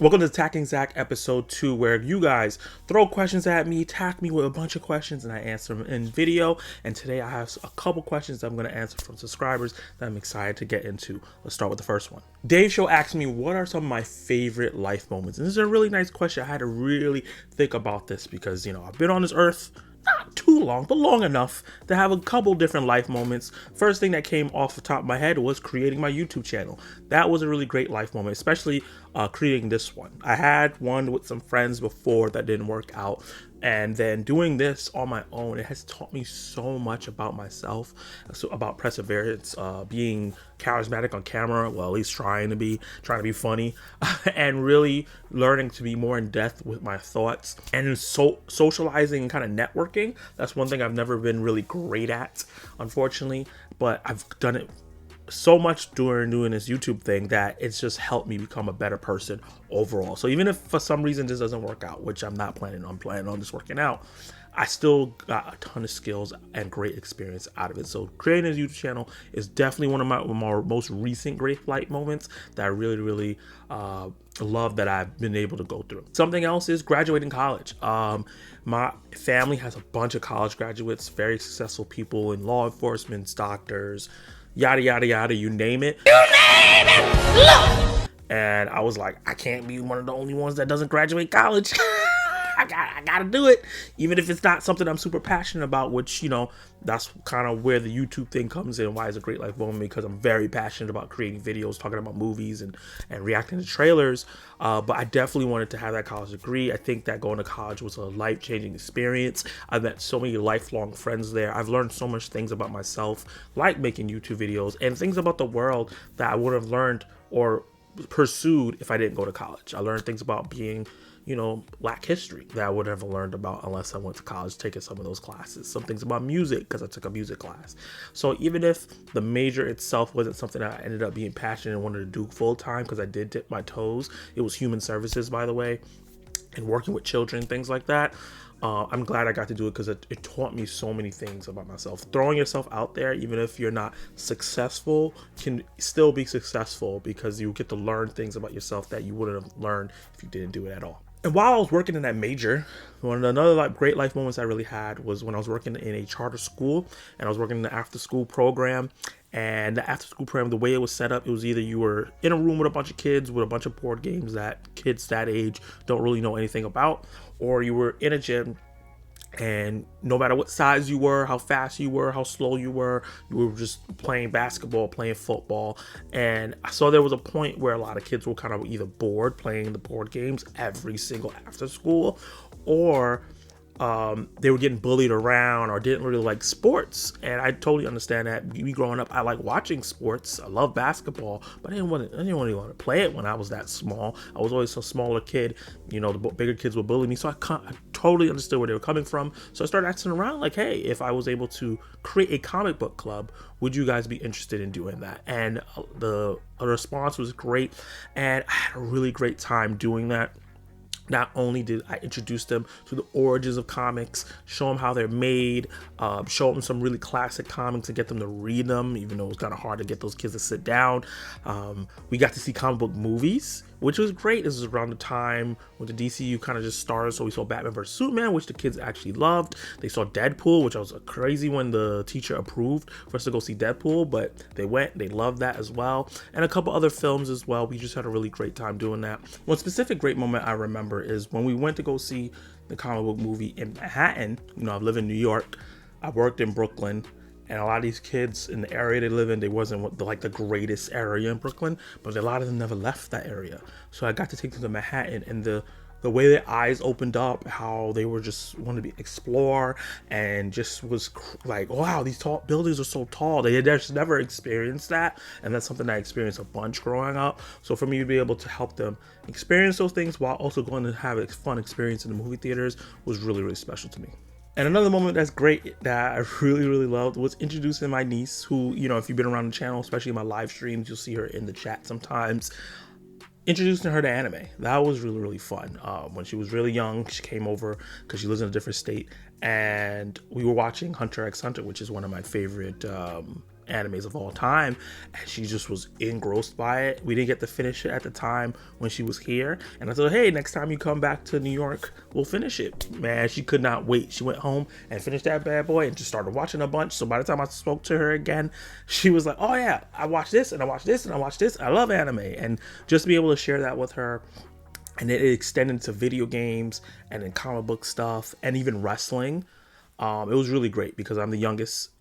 Welcome to Tacking Zach episode 2, where you guys throw questions at me, tack me with a bunch of questions, and I answer them in video. And today I have a couple questions that I'm going to answer from subscribers that I'm excited to get into. Let's start with the first one. Daveshow asked me, what are some of my favorite life moments? And this is a really nice question. I had to really think about this because, I've been on this earth not too long, but long enough to have a couple different life moments. First thing that came off the top of my head was creating my YouTube channel. That was a really great life moment, especially creating this one. I had one with some friends before that didn't work out, and then doing this on my own, it has taught me so much about myself, so about perseverance, being charismatic on camera, well, at least trying to be funny, and really learning to be more in depth with my thoughts, and socializing and kind of networking. That's one thing I've never been really great at, unfortunately, but I've done it so much during doing this YouTube thing that it's just helped me become a better person overall. So even if for some reason this doesn't work out, which I'm not planning on this working out, I still got a ton of skills and great experience out of it. So creating a YouTube channel is definitely one of my most recent great life moments that I really love that I've been able to go through. Something else is graduating college. My family has a bunch of college graduates, very successful people in law enforcement, doctors, yada yada yada, you name it. Look! And I was like, I can't be one of the only ones that doesn't graduate college. I gotta do it, even if it's not something I'm super passionate about, which, that's kind of where the YouTube thing comes in, why it's a great life moment, because I'm very passionate about creating videos, talking about movies and reacting to trailers. But I definitely wanted to have that college degree. I think that going to college was a life-changing experience. I've met so many lifelong friends there. I've learned so much things about myself, like making YouTube videos, and things about the world that I would have learned or pursued if I didn't go to college. I learned things about being Black history that I would have learned about unless I went to college taking some of those classes. Some things about music because I took a music class. So even if the major itself wasn't something I ended up being passionate and wanted to do full time, because I did dip my toes, it was human services, by the way, and working with children, things like that. I'm glad I got to do it because it taught me so many things about myself. Throwing yourself out there, even if you're not successful, can still be successful because you get to learn things about yourself that you wouldn't have learned if you didn't do it at all. And while I was working in that major, another great life moments I really had was when I was working in a charter school and I was working in the after school program. And the after school program, the way it was set up, it was either you were in a room with a bunch of kids with a bunch of board games that kids that age don't really know anything about, or you were in a gym, and no matter what size you were, how fast you were, how slow you were just playing basketball, playing football. And so there was a point where a lot of kids were kind of either bored playing the board games every single after school, or they were getting bullied around or didn't really like sports. And I totally understand that. Me growing up, I like watching sports. I love basketball, but I didn't really want to play it when I was that small. I was always a smaller kid. The bigger kids would bully me. So I totally understood where they were coming from. So I started asking around like, hey, if I was able to create a comic book club, would you guys be interested in doing that? And the response was great. And I had a really great time doing that. Not only did I introduce them to the origins of comics, show them how they're made, show them some really classic comics and get them to read them, even though it was kind of hard to get those kids to sit down. We got to see comic book movies, which was great. This was around the time when the DCU kind of just started, so we saw Batman vs. Superman, which the kids actually loved. They saw Deadpool, which I was crazy when the teacher approved for us to go see Deadpool, but they went, they loved that as well. And a couple other films as well. We just had a really great time doing that. One specific great moment I remember is when we went to go see the comic book movie in Manhattan. I live in New York. I worked in Brooklyn. And a lot of these kids in the area they live in, they wasn't like the greatest area in Brooklyn, but a lot of them never left that area. So I got to take them to Manhattan, and the way their eyes opened up, how they were just wanted to explore, and just was like, wow, these tall buildings are so tall. They had just never experienced that, and that's something I experienced a bunch growing up. So for me to be able to help them experience those things while also going to have a fun experience in the movie theaters was really special to me. And another moment that's great that I really loved was introducing my niece, who, if you've been around the channel, especially in my live streams, you'll see her in the chat sometimes. Introducing her to anime. That was really fun. When she was really young, she came over because she lives in a different state, and we were watching Hunter x Hunter, which is one of my favorite animes of all time, and she just was engrossed by it. We didn't get to finish it at the time when she was here, and I said, hey, next time you come back to New York, we'll finish it. Man, she could not wait. She went home and finished that bad boy and just started watching a bunch. So by the time I spoke to her again, she was like, oh yeah, I watched this and I watched this and I watched this. I love anime. And just be able to share that with her, and it extended to video games and then comic book stuff and even wrestling. It was really great because I'm the youngest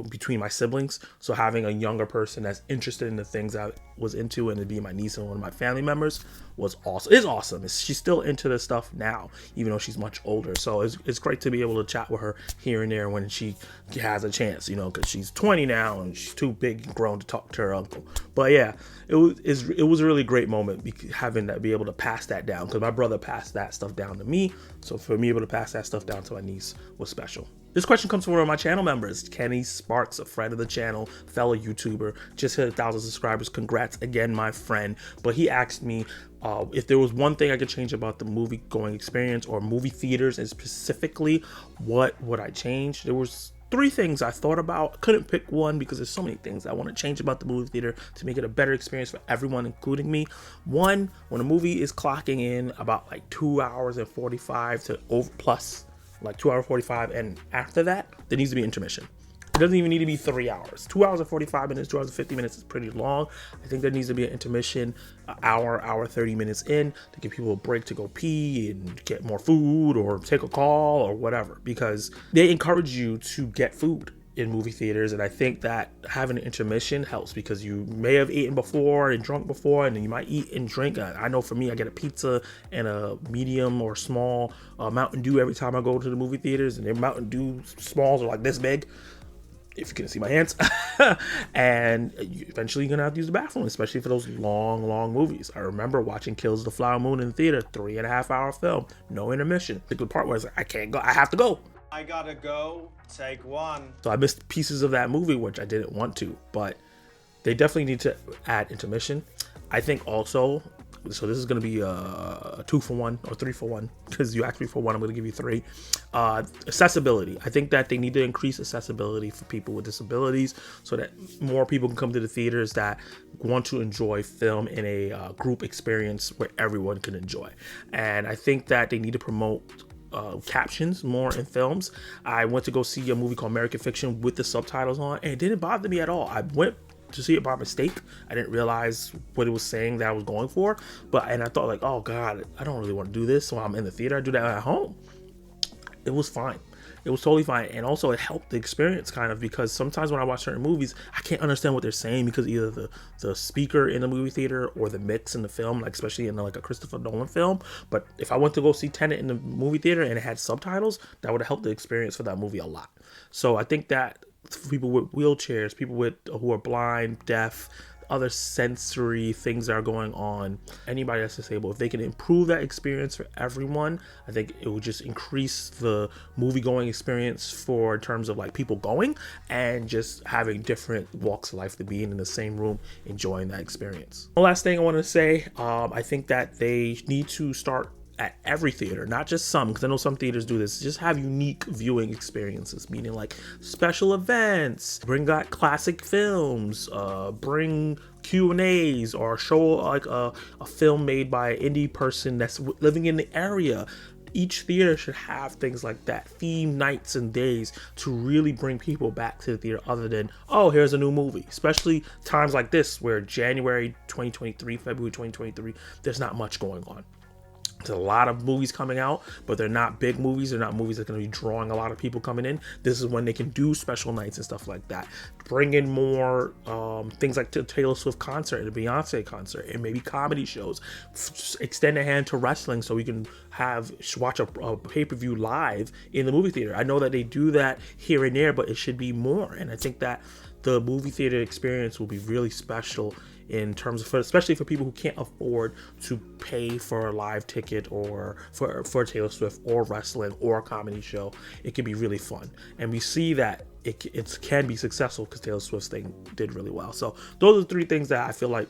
between my siblings, so having a younger person that's interested in the things I was into, and to be my niece and one of my family members, was awesome. It's awesome. She's still into this stuff now, even though she's much older. So it's great to be able to chat with her here and there when she has a chance, because she's 20 now and she's too big and grown to talk to her uncle. But yeah, it was a really great moment having that, be able to pass that down, because my brother passed that stuff down to me. So for me able to pass that stuff down to my niece was special. This question comes from one of my channel members, Kenny Sparks, a friend of the channel, fellow YouTuber, just hit 1,000 subscribers. Congrats again, my friend. But he asked me if there was one thing I could change about the movie going experience or movie theaters, and specifically, what would I change? There was 3 things I thought about. I couldn't pick one because there's so many things I want to change about the movie theater to make it a better experience for everyone, including me. One, when a movie is clocking in about like 2 hours and 45 to over plus, like 2 hours 45, and after that there needs to be intermission. It doesn't even need to be 3 hours. 2 hours and 45 minutes, 2 hours and 50 minutes is pretty long. I think there needs to be an intermission, an hour 30 minutes in, to give people a break to go pee and get more food or take a call or whatever, because they encourage you to get food in movie theaters. And I think that having an intermission helps, because you may have eaten before and drunk before, and then you might eat and drink. I know for me, I get a pizza and a medium or small Mountain Dew every time I go to the movie theaters, and their Mountain Dew smalls are like this big, if you can see my hands. And eventually you're gonna have to use the bathroom, especially for those long movies. I remember watching Kills of the Flower Moon in the theater, 3.5 hour film, no intermission. The part where I was like, I can't go, I have to go. I gotta go, take one. So I missed pieces of that movie, which I didn't want to, but they definitely need to add intermission. I think also, so this is going to be a 2 for 1 or 3 for 1, because you asked me for 1, I'm going to give you 3. Accessibility. I think that they need to increase accessibility for people with disabilities, so that more people can come to the theaters that want to enjoy film in a group experience where everyone can enjoy. And I think that they need to promote captions more in films. I went to go see a movie called American Fiction with the subtitles on, and it didn't bother me at all. I went to see it by mistake. I didn't realize what it was saying that I was going for, and I thought like, oh god, I don't really want to do this while I'm in the theater. I do that at home. It was fine. It was totally fine. And also it helped the experience kind of, because sometimes when I watch certain movies, I can't understand what they're saying, because either the speaker in the movie theater or the mix in the film, like especially in like a Christopher Nolan film. But if I went to go see Tenet in the movie theater and it had subtitles, that would have helped the experience for that movie a lot. So I think that for people with wheelchairs, people who are blind, deaf, other sensory things that are going on, anybody that's disabled, if they can improve that experience for everyone, I think it would just increase the movie going experience for in terms of like people going and just having different walks of life to be in the same room enjoying that experience. The last thing I want to say, I think that they need to start at every theater, not just some, because I know some theaters do this, just have unique viewing experiences, meaning like special events, bring back classic films, bring Q&As, or show like a film made by an indie person that's living in the area. Each theater should have things like that, theme nights and days, to really bring people back to the theater, other than, oh, here's a new movie. Especially times like this where January 2023, February 2023, there's not much going on. There's a lot of movies coming out, but they're not big movies. They're not movies that are going to be drawing a lot of people coming in. This is when they can do special nights and stuff like that. Bring in more things like the Taylor Swift concert and the Beyonce concert, and maybe comedy shows. Extend a hand to wrestling, so we can watch a pay-per-view live in the movie theater. I know that they do that here and there, but it should be more. And I think that the movie theater experience will be really special in terms of, especially for people who can't afford to pay for a live ticket or for Taylor Swift or wrestling or a comedy show. It can be really fun, and we see that it can be successful because Taylor Swift's thing did really well. So those are the 3 things that I feel like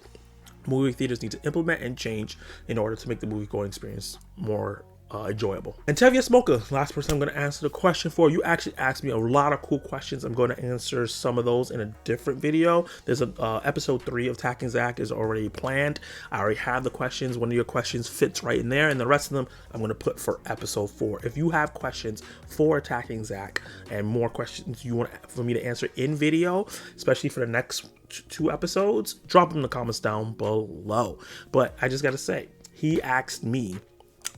movie theaters need to implement and change in order to make the movie going experience more enjoyable. And TevyaSmolka, last person I'm going to answer the question for. You actually asked me a lot of cool questions. I'm going to answer some of those in a different video. There's a episode 3 of Attacking Zach is already planned. I already have the questions. One of your questions fits right in there, and the rest of them I'm going to put for episode 4. If you have questions for Attacking Zach and more questions you want for me to answer in video, especially for the next 2 episodes, drop them in the comments down below. But I just got to say, he asked me,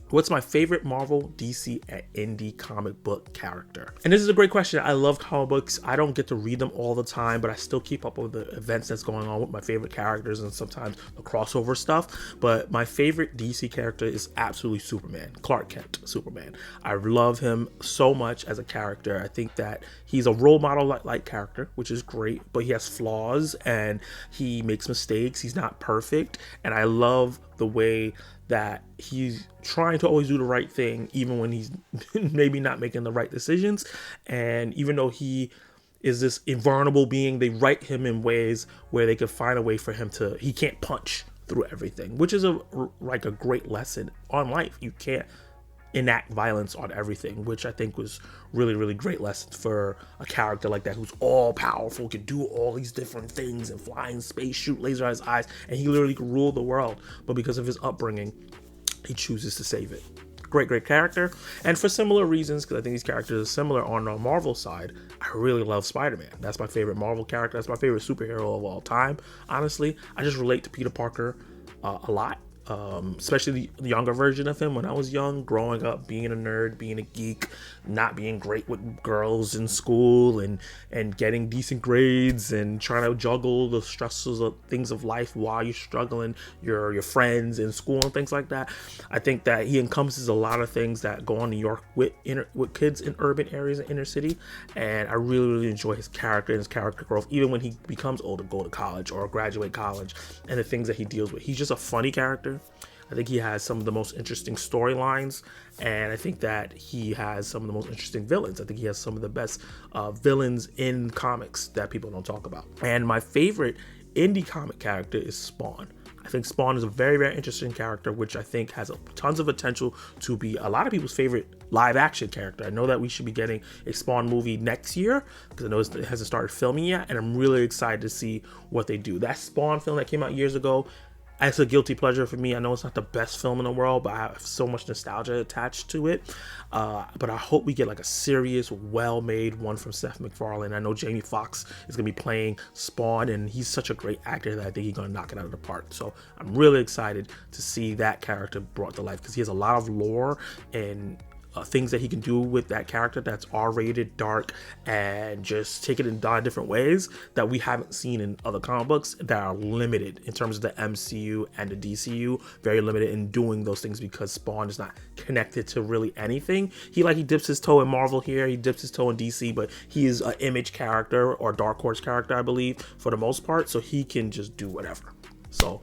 what's my favorite Marvel, DC, and indie comic book character? And this is a great question. I love comic books. I don't get to read them all the time, but I still keep up with the events that's going on with my favorite characters and sometimes the crossover stuff. But my favorite DC character is absolutely Superman, Clark Kent, Superman. I love him so much as a character. I think that he's a role model like character, which is great, but he has flaws and he makes mistakes. He's not perfect. And I love the way that he's trying to always do the right thing, even when he's maybe not making the right decisions. And even though he is this invulnerable being, they write him in ways where they could find a way for him to, he can't punch through everything, which is like a great lesson on life. You can't enact violence on everything, which I think was really great lesson for a character like that, who's all powerful, can do all these different things and fly in space, shoot laser out his eyes, and he literally could rule the world. But because of his upbringing, he chooses to save it. Great character. And for similar reasons, because I think these characters are similar on the Marvel side, I really love Spider-Man. That's my favorite Marvel character. That's my favorite superhero of all time. Honestly, I just relate to Peter Parker a lot. Especially the younger version of him when I was young, growing up, being a nerd, being a geek, not being great with girls in school, and getting decent grades and trying to juggle the stresses of things of life while you're struggling, your friends in school and things like that. I think that he encompasses a lot of things that go on in New York with kids in urban areas and inner city, and I really enjoy his character and his character growth, even when he becomes older, go to college or graduate college, and the things that he deals with. He's just a funny character. I think he has some of the most interesting storylines, and I think that he has some of the most interesting villains. I think he has some of the best villains in comics that people don't talk about. And my favorite indie comic character is Spawn. I think Spawn is a very interesting character, which I think has tons of potential to be a lot of people's favorite live action character. I know that we should be getting a Spawn movie next year, because I know it hasn't started filming yet, and I'm really excited to see what they do. That Spawn film that came out years ago, it's a guilty pleasure for me. I know it's not the best film in the world, but I have so much nostalgia attached to it. But I hope we get like a serious, well-made one from Seth MacFarlane. I know Jamie Foxx is going to be playing Spawn, and he's such a great actor that I think he's going to knock it out of the park. So I'm really excited to see that character brought to life, because he has a lot of lore and things that he can do with that character that's R-rated, dark, and just take it in different ways that we haven't seen in other comic books that are limited in terms of the MCU and the DCU. Very limited in doing those things because Spawn is not connected to really anything. He dips his toe in Marvel here, he dips his toe in DC, but he is an Image character or Dark Horse character, I believe, for the most part, so he can just do whatever. So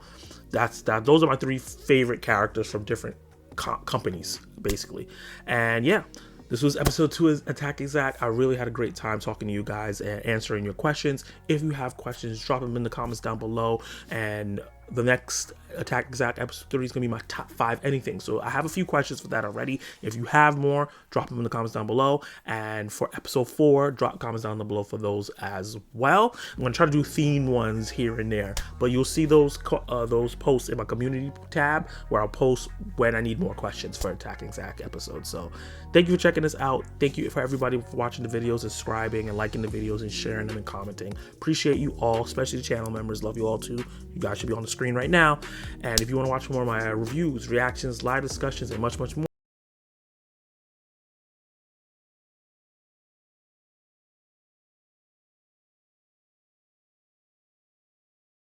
those are my 3 favorite characters from different companies, basically. And yeah, this was episode 2 of Attacking Zach. I really had a great time talking to you guys and answering your questions. If you have questions, drop them in the comments down below, and the next Attacking Zach episode 3 is going to be my top 5 anything. So I have a few questions for that already. If you have more, drop them in the comments down below. And for episode 4, drop comments down below for those as well. I'm going to try to do themed ones here and there, but you'll see those posts in my community tab, where I'll post when I need more questions for Attacking Zach episodes. So thank you for checking this out. Thank you for everybody for watching the videos, subscribing and liking the videos and sharing them and commenting. Appreciate you all, especially the channel members. Love you all too. You guys should be on the screen right now. And if you want to watch more of my reviews, reactions, live discussions, and much more,